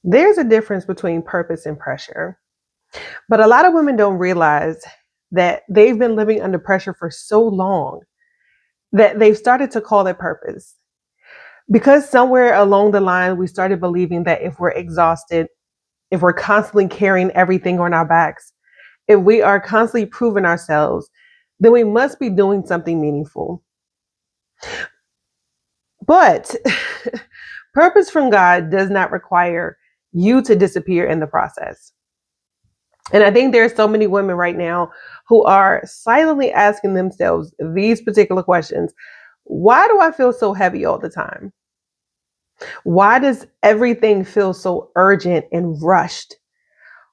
There's a difference between purpose and pressure, but a lot of women don't realize that they've been living under pressure for so long that they've started to call it purpose. Because somewhere along the line, we started believing that if we're exhausted, if we're constantly carrying everything on our backs, if we are constantly proving ourselves, then we must be doing something meaningful. But purpose from God does not require you to disappear in the process. And I think there are so many women right now who are silently asking themselves these particular questions. Why do I feel so heavy all the time? Why does everything feel so urgent and rushed?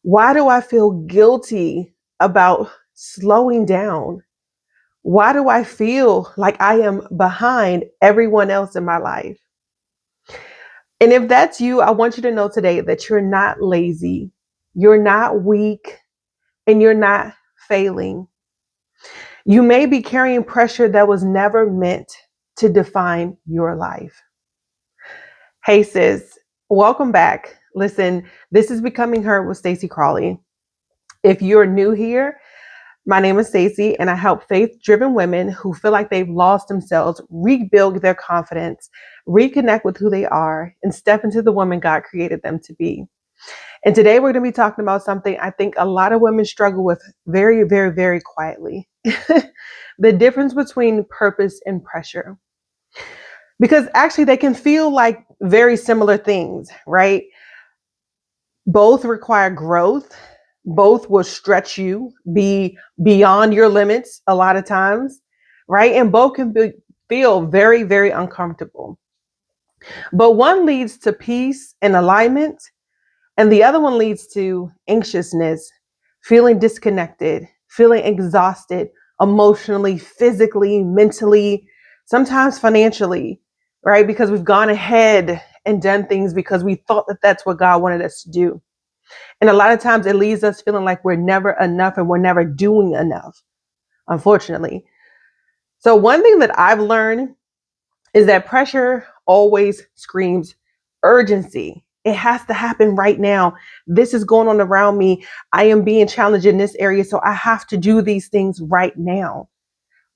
Why do I feel guilty about slowing down? Why do I feel like I am behind everyone else in my life? And if that's you, I want you to know today that you're not lazy, you're not weak, and you're not failing. You may be carrying pressure that was never meant to define your life. Hey, sis, welcome back. Listen, this is Becoming Her with Stacy Crawley. If you're new here, my name is Stacy, and I help faith-driven women who feel like they've lost themselves rebuild their confidence, reconnect with who they are, and step into the woman God created them to be. And today we're going to be talking about something I think a lot of women struggle with very, very, very quietly. The difference between purpose and pressure. Because actually they can feel like very similar things, right? Both require growth. Both will stretch you, be beyond your limits a lot of times, right? And both can feel very, very uncomfortable. But one leads to peace and alignment, and the other one leads to anxiousness, feeling disconnected, feeling exhausted emotionally, physically, mentally, sometimes financially, right? Because we've gone ahead and done things because we thought that that's what God wanted us to do. And a lot of times it leaves us feeling like we're never enough and we're never doing enough, unfortunately. So one thing that I've learned is that pressure always screams urgency. It has to happen right now. This is going on around me. I am being challenged in this area, so I have to do these things right now.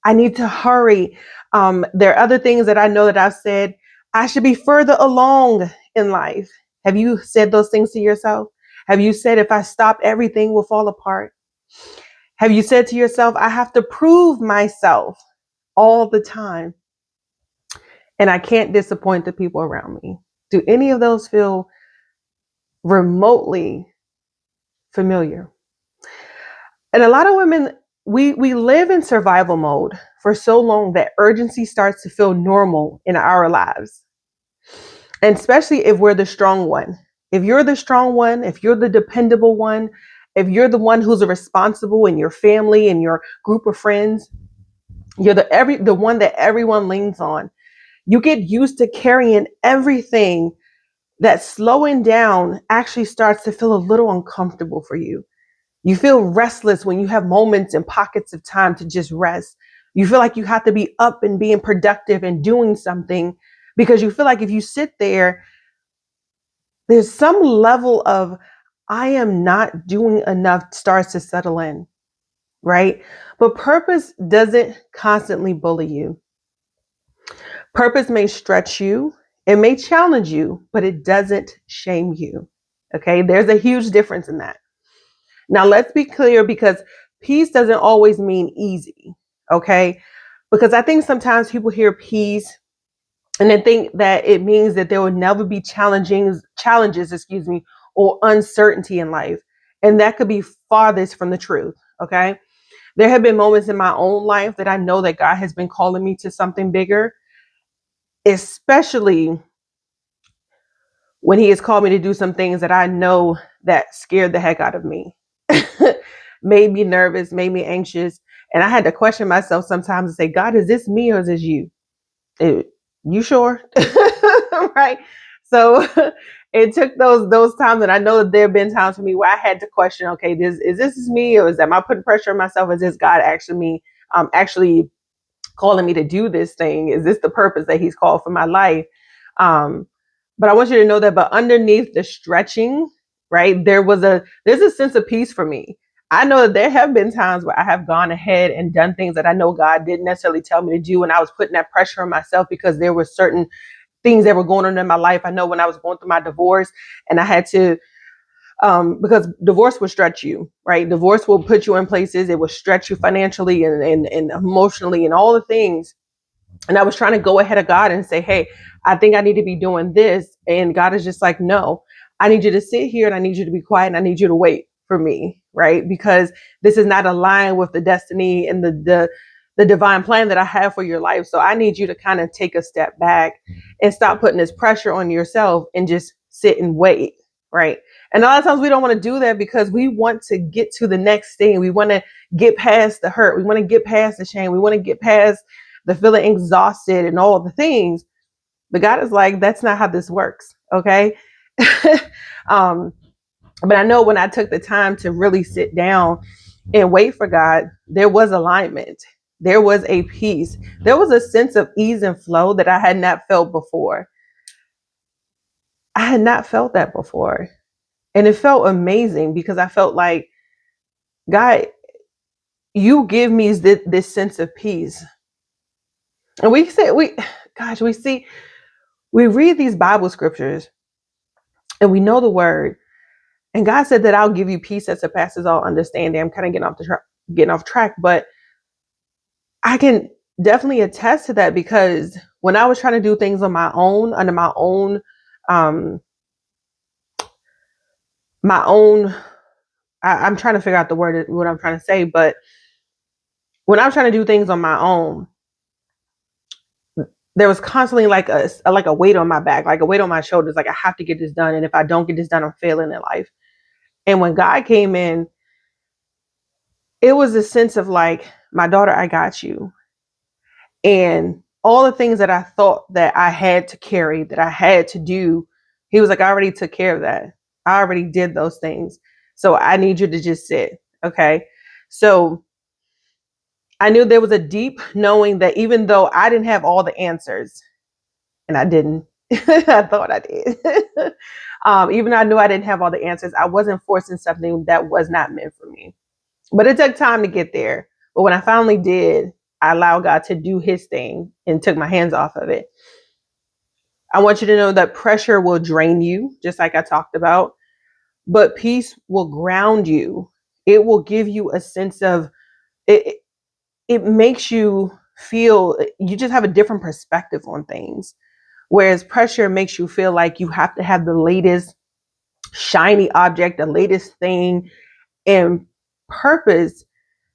I need to hurry. There are other things that I know that I've said. I should be further along in life. Have you said those things to yourself? Have you said, if I stop, everything will fall apart? Have you said to yourself, I have to prove myself all the time, and I can't disappoint the people around me? Do any of those feel remotely familiar? And a lot of women, we live in survival mode for so long that urgency starts to feel normal in our lives. And especially if we're the strong one. If you're the strong one, if you're the dependable one, if you're the one who's responsible in your family and your group of friends, you're the one that everyone leans on. You get used to carrying everything, that slowing down actually starts to feel a little uncomfortable for you. You feel restless when you have moments and pockets of time to just rest. You feel like you have to be up and being productive and doing something because you feel like if you sit there, there's some level of I am not doing enough starts to settle in, right? But purpose doesn't constantly bully you. Purpose may stretch you, it may challenge you, but it doesn't shame you. Okay, there's a huge difference in that. Now, let's be clear, because peace doesn't always mean easy. Okay, because I think sometimes people hear peace and they think that it means that there will never be challenges, or uncertainty in life. And that could be farthest from the truth. Okay, there have been moments in my own life that I know that God has been calling me to something bigger, especially when he has called me to do some things that I know that scared the heck out of me, made me nervous, made me anxious. And I had to question myself sometimes and say, God, is this me or is this you? You sure? Right. So it took those times, and I know that there have been times for me where I had to question, okay, is this me, or is that, am I putting pressure on myself? Is this God actually calling me to do this thing? Is this the purpose that he's called for my life? But I want you to know that, but underneath the stretching, right, there's a sense of peace for me. I know that there have been times where I have gone ahead and done things that I know God didn't necessarily tell me to do. And I was putting that pressure on myself because there were certain things that were going on in my life. I know when I was going through my divorce and I had to, because divorce will stretch you, right? Divorce will put you in places. It will stretch you financially and emotionally and all the things. And I was trying to go ahead of God and say, hey, I think I need to be doing this. And God is just like, no, I need you to sit here and I need you to be quiet and I need you to wait for me, right? Because this is not aligned with the destiny and the divine plan that I have for your life. So I need you to kind of take a step back and stop putting this pressure on yourself and just sit and wait, right? And a lot of times we don't want to do that because we want to get to the next thing. We want to get past the hurt. We want to get past the shame. We want to get past the feeling exhausted and all the things. But God is like, that's not how this works. Okay. But I know when I took the time to really sit down and wait for God, there was alignment. There was a peace. There was a sense of ease and flow that I had not felt before. I had not felt that before. And it felt amazing because I felt like, God, you give me this sense of peace. And we read these Bible scriptures and we know the word. And God said that I'll give you peace that surpasses all understanding. I'm kind of getting off track, but I can definitely attest to that because when I was trying to do things on my own, under um, I'm trying to figure out what I'm trying to say, but when I was trying to do things on my own, there was constantly like a weight on my back, like a weight on my shoulders. Like I have to get this done. And if I don't get this done, I'm failing in life. And when God came in, it was a sense of like, my daughter, I got you. And all the things that I thought that I had to carry, that I had to do, he was like, I already took care of that. I already did those things. So I need you to just sit. Okay. So I knew there was a deep knowing that even though I didn't have all the answers, and I didn't, I thought I did. Even though I knew I didn't have all the answers, I wasn't forcing something that was not meant for me. But it took time to get there. But when I finally did, I allowed God to do his thing and took my hands off of it. I want you to know that pressure will drain you, just like I talked about, but peace will ground you. It will give you a sense of it. It makes you feel you just have a different perspective on things. Whereas pressure makes you feel like you have to have the latest shiny object, the latest thing. And purpose,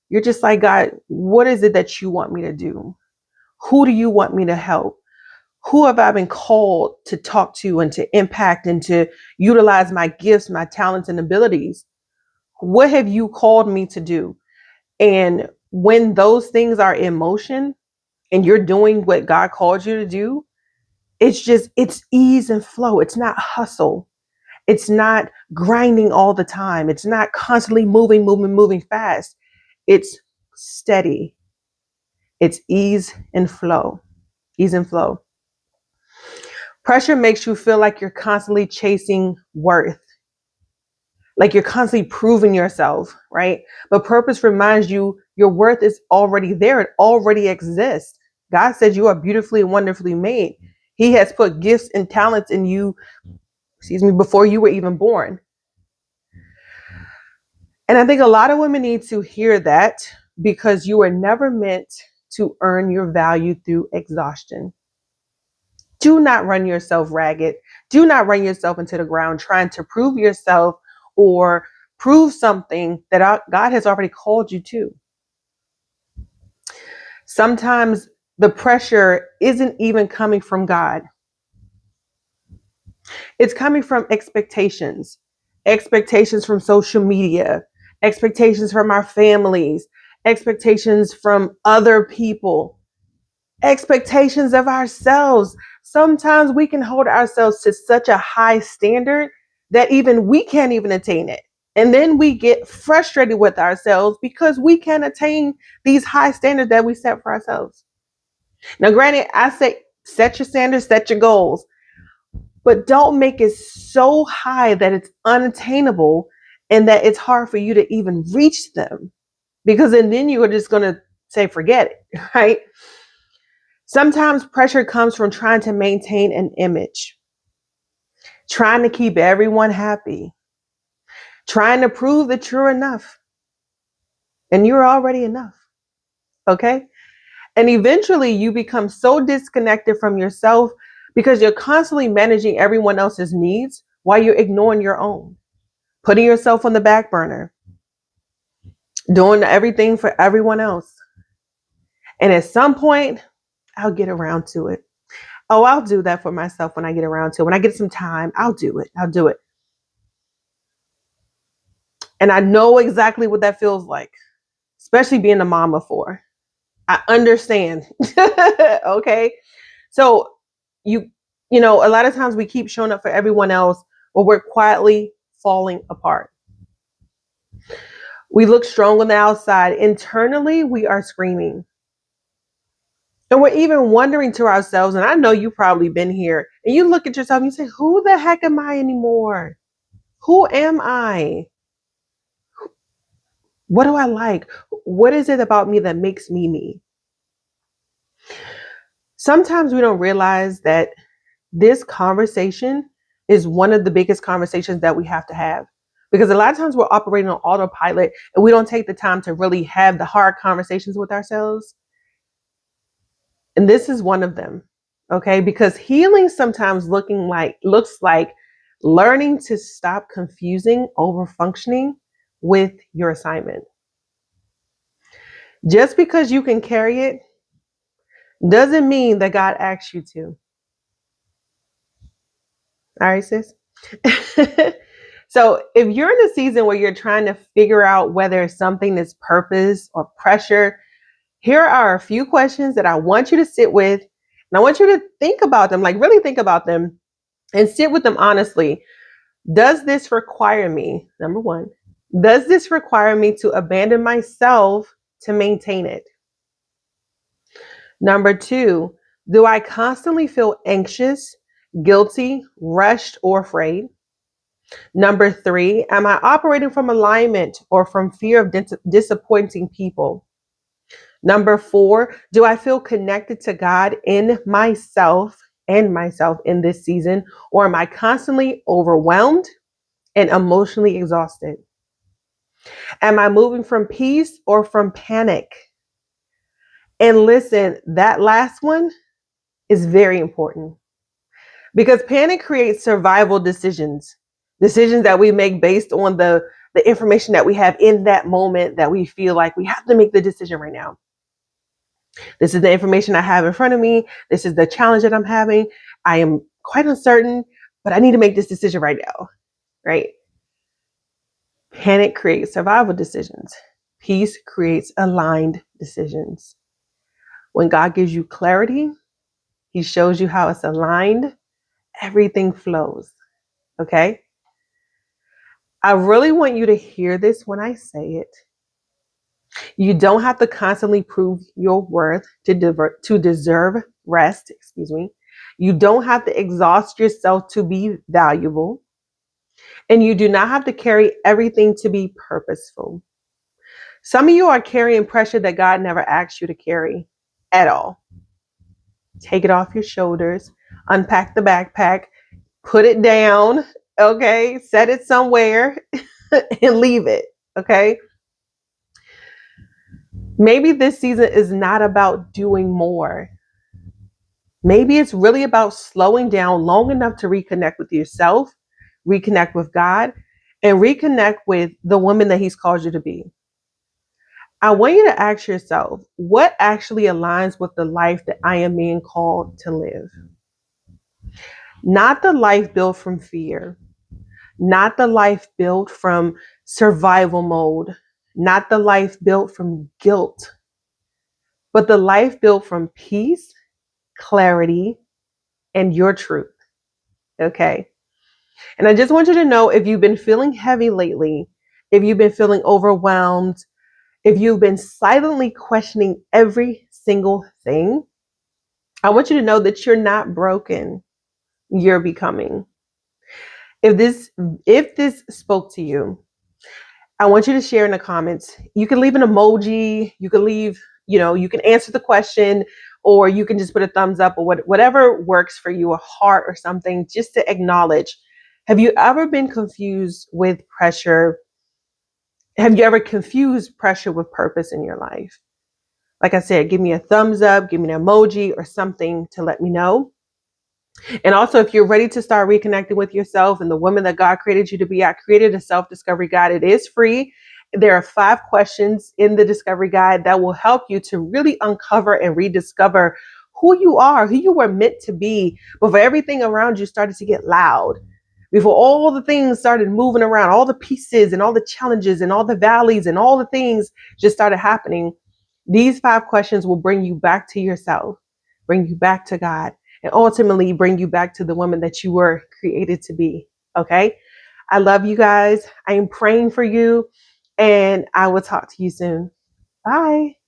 you're just like, God, what is it that you want me to do? Who do you want me to help? Who have I been called to talk to and to impact and to utilize my gifts, my talents and abilities? What have you called me to do? And when those things are in motion and you're doing what God called you to do, it's ease and flow. It's not hustle. It's not grinding all the time. It's not constantly moving fast. It's steady. It's ease and flow. Ease and flow. Pressure makes you feel like you're constantly chasing worth, like you're constantly proving yourself, right? But purpose reminds you your worth is already there. It already exists. God said you are beautifully and wonderfully made. He has put gifts and talents in you, before you were even born. And I think a lot of women need to hear that because you were never meant to earn your value through exhaustion. Do not run yourself ragged. Do not run yourself into the ground trying to prove yourself or prove something that God has already called you to. Sometimes the pressure isn't even coming from God. It's coming from expectations from social media, expectations from our families, expectations from other people, expectations of ourselves. Sometimes we can hold ourselves to such a high standard that even we can't even attain it. And then we get frustrated with ourselves because we can't attain these high standards that we set for ourselves. Now, granted, I say set your standards, set your goals. but don't make it so high that it's unattainable and that it's hard for you to even reach them, because then you are just going to say, forget it, right? Sometimes pressure comes from trying to maintain an image, trying to keep everyone happy, trying to prove that you're enough, and you're already enough. Okay. And eventually you become so disconnected from yourself because you're constantly managing everyone else's needs while you're ignoring your own, putting yourself on the back burner, doing everything for everyone else. And at some point, I'll get around to it. Oh, I'll do that for myself when I get around to it. When I get some time, I'll do it. I'll do it. And I know exactly what that feels like, especially being a mom of four. I understand. Okay. So you, a lot of times we keep showing up for everyone else, but we're quietly falling apart. We look strong on the outside. Internally, we are screaming. And we're even wondering to ourselves, and I know you've probably been here, and you look at yourself and you say, who the heck am I anymore? Who am I? What do I like? What is it about me that makes me me? Sometimes we don't realize that this conversation is one of the biggest conversations that we have to have, because a lot of times we're operating on autopilot and we don't take the time to really have the hard conversations with ourselves. And this is one of them. Okay. Because healing sometimes looks like learning to stop confusing over functioning with your assignment. Just because you can carry it doesn't mean that God asked you to. All right, sis. So if you're in a season where you're trying to figure out whether something is purpose or pressure, here are a few questions that I want you to sit with. And I want you to think about them, like really think about them and sit with them honestly. Does this require me? Number one, does this require me to abandon myself to maintain it? Number two, do I constantly feel anxious, guilty, rushed, or afraid? Number three, am I operating from alignment or from fear of disappointing people? Number four, do I feel connected to God in myself and myself in this season, or am I constantly overwhelmed and emotionally exhausted? Am I moving from peace or from panic? And listen, that last one is very important, because panic creates survival decisions, decisions that we make based on the information that we have in that moment, that we feel like we have to make the decision right now. This is the information I have in front of me. This is the challenge that I'm having. I am quite uncertain, but I need to make this decision right now, right? Panic creates survival decisions. Peace creates aligned decisions. When God gives you clarity, He shows you how it's aligned, everything flows. Okay? I really want you to hear this when I say it. You don't have to constantly prove your worth to deserve rest. Excuse me. You don't have to exhaust yourself to be valuable. And you do not have to carry everything to be purposeful. Some of you are carrying pressure that God never asked you to carry at all. Take it off your shoulders, unpack the backpack, put it down, okay? Set it somewhere and leave it, okay? Maybe this season is not about doing more. Maybe it's really about slowing down long enough to reconnect with yourself, reconnect with God, and reconnect with the woman that He's called you to be. I want you to ask yourself, what actually aligns with the life that I am being called to live? Not the life built from fear, not the life built from survival mode, not the life built from guilt, but the life built from peace, clarity, and your truth. Okay. And I just want you to know, if you've been feeling heavy lately, if you've been feeling overwhelmed, if you've been silently questioning every single thing, I want you to know that you're not broken. you're becoming. If this spoke to you, I want you to share in the comments. You can leave an emoji, you can leave, you can answer the question, or you can just put a thumbs up or whatever works for you, a heart or something, just to acknowledge. Have you ever been confused with pressure? Have you ever confused pressure with purpose in your life? Like I said, give me a thumbs up, give me an emoji or something to let me know. And also, if you're ready to start reconnecting with yourself and the woman that God created you to be, I created a self-discovery guide. It is free. There are 5 questions in the discovery guide that will help you to really uncover and rediscover who you are, who you were meant to be before everything around you started to get loud. Before all the things started moving around, all the pieces and all the challenges and all the valleys and all the things just started happening. These 5 questions will bring you back to yourself, bring you back to God, and ultimately bring you back to the woman that you were created to be. Okay. I love you guys. I am praying for you, and I will talk to you soon. Bye.